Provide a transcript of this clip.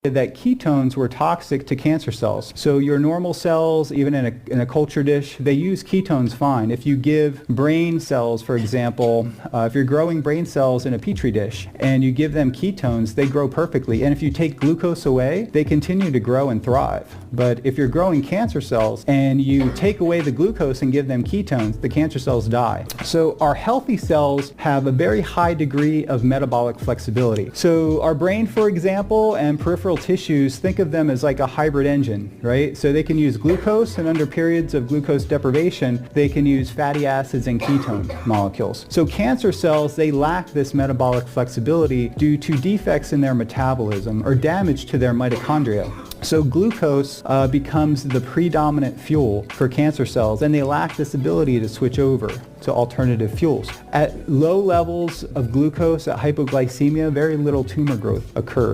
that ketones were toxic to cancer cells. So your normal cells, even in a culture dish, they use ketones fine. If you give brain cells, for example, if you're growing brain cells in a petri dish and you give them ketones, they grow perfectly. And if you take glucose away, they continue to grow and thrive. But if you're growing cancer cells and you take away the glucose and give them ketones, the cancer cells die. So our healthy cells have a very high degree of metabolic flexibility. So our brain, for example, and peripheral tissues, think of them as like a hybrid engine, right? So they can use glucose, and under periods of glucose deprivation, they can use fatty acids and ketone molecules. So cancer cells, they lack this metabolic flexibility due to defects in their metabolism or damage to their mitochondria. So glucose becomes the predominant fuel for cancer cells, and they lack this ability to switch over to alternative fuels. At low levels of glucose, at hypoglycemia, very little tumor growth occurs.